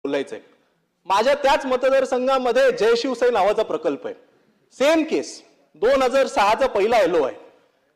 बोलायचंय. माझ्या त्याच मतदारसंघामध्ये जय शिवसाई नावाचा प्रकल्प आहे. सेम केस 2006चा पहिला एलओ आहे.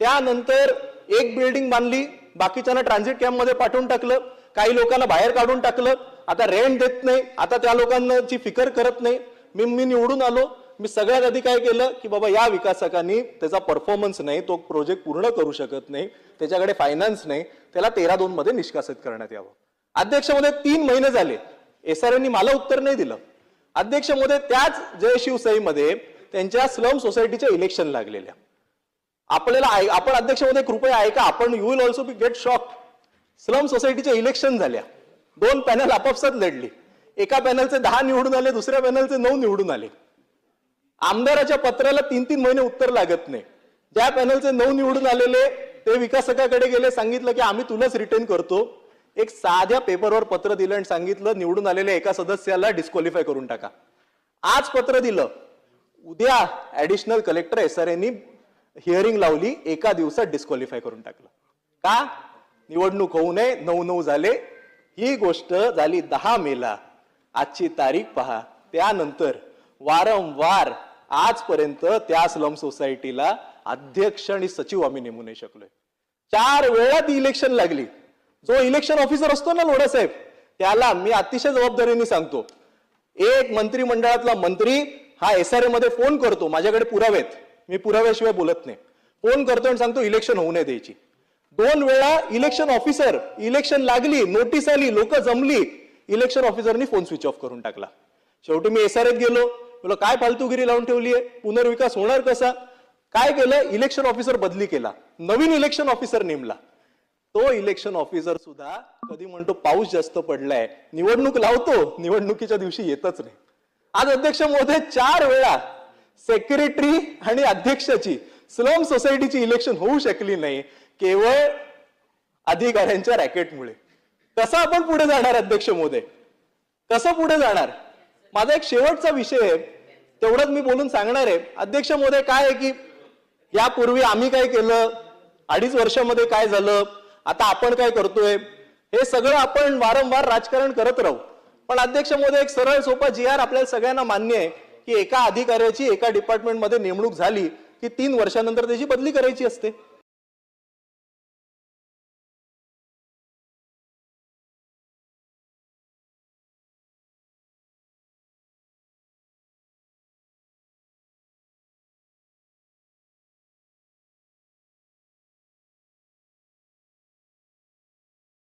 त्यानंतर एक बिल्डिंग बांधली, बाकीच्यांना ट्रान्झिट कॅम्पमध्ये पाठवून टाकलं, काही लोकांना बाहेर काढून टाकलं. आता रेंट देत नाही, आता त्या लोकांची फिकर करत नाही. मी निवडून आलो, मी सगळ्यात आधी काय केलं की बाबा या विकासकांनी त्याचा परफॉर्मन्स नाही, तो प्रोजेक्ट पूर्ण करू शकत नाही, त्याच्याकडे फायनान्स नाही, त्याला 13-2 मध्ये निष्कासित करण्यात यावं. अध्यक्ष महोदय 3 महिने झाले एसआरएननी मला उत्तर नाही दिलं. अध्यक्ष महोदय त्याच जय शिवसाईमध्ये त्यांच्या स्लम सोसायटीच्या इलेक्शन लागलेल्या. आपण अध्यक्ष महोदय कृपया ऐका, आपण you will also be gate shock. Slum सोसायटीच्या इलेक्शन झाल्या, 2 पॅनल आपापसात लढली. एका पॅनलचे 10 निवडून आले, दुसऱ्या पॅनलचे 9 निवडून आले. आमदाराच्या पत्राला 3-3 महिने उत्तर लागत नाही. ज्या पॅनलचे 9 निवडून आलेले ते विकासकाकडे गेले, सांगितलं की आम्ही तुलाच रिटेन करतो. एक साध्या पेपरवर पत्र दिलं आणि सांगितलं निवडून आलेल्या एका सदस्याला डिस्क्वालिफाय करून टाका. आज पत्र दिलं, उद्या ऍडिशनल कलेक्टर एसआरएनी हिअरिंग लावली, एका दिवसात डिस्क्वालिफाय करून टाकलं. का? निवडणूक होऊ नये, 9-9 झाले. ही गोष्ट झाली 10 मेला. आजची तारीख पहा. त्यानंतर वारंवार आजपर्यंत त्या स्लम सोसायटीला अध्यक्ष आणि सचिव आम्ही नेमू नाही शकलोय. 4 वेळा ती इलेक्शन लागली. जो इलेक्शन ऑफिसर असतो ना लोढा साहेब, त्याला मी अतिशय जबाबदारीने सांगतो, एक मंत्रिमंडळातला मंत्री हा एसआरए मध्ये फोन करतो, माझ्याकडे पुरावेत, मी पुराव्याशिवाय बोलत नाही, फोन करतो आणि सांगतो इलेक्शन होऊ नये द्यायची. 2 वेळा इलेक्शन ऑफिसर, इलेक्शन लागली, नोटीस आली, लोक जमली, इलेक्शन ऑफिसरनी फोन स्विच ऑफ करून टाकला. शेवटी मी एसआरएत गेलो, बोला काय फालतूगिरी लावून ठेवली आहे, पुनर्विकास होणार कसा? काय केलं? इलेक्शन ऑफिसर बदली केला, नवीन इलेक्शन ऑफिसर नेमला. तो इलेक्शन ऑफिसर सुद्धा कधी म्हणतो पाऊस जास्त पडलाय, निवडणूक लावतो, निवडणुकीच्या दिवशी येतच नाही. आज अध्यक्ष महोदय 4 वेळा सेक्रेटरी आणि अध्यक्षाची स्लम सोसायटीची इलेक्शन होऊ शकली नाही, केवळ अधिकाऱ्यांच्या रॅकेटमुळे. कसं आपण पुढे जाणार अध्यक्ष महोदय? कसं पुढे जाणार? माझा एक शेवटचा विषय आहे, तेवढंच मी बोलून सांगणार आहे. अध्यक्ष महोदय काय आहे की यापूर्वी आम्ही काय केलं, 2.5 वर्षामध्ये काय झालं, आता आपण काय करतोय, हे सगळं आपण वारंवार राजकारण करत राहू. पण अध्यक्ष महोदय एक सरळ सोपा GR आपल्याला सगळ्यांना मान्य आहे की एका अधिकाऱ्याची एका डिपार्टमेंटमध्ये नेमणूक झाली की 3 वर्षानंतर त्याची बदली करायची असते.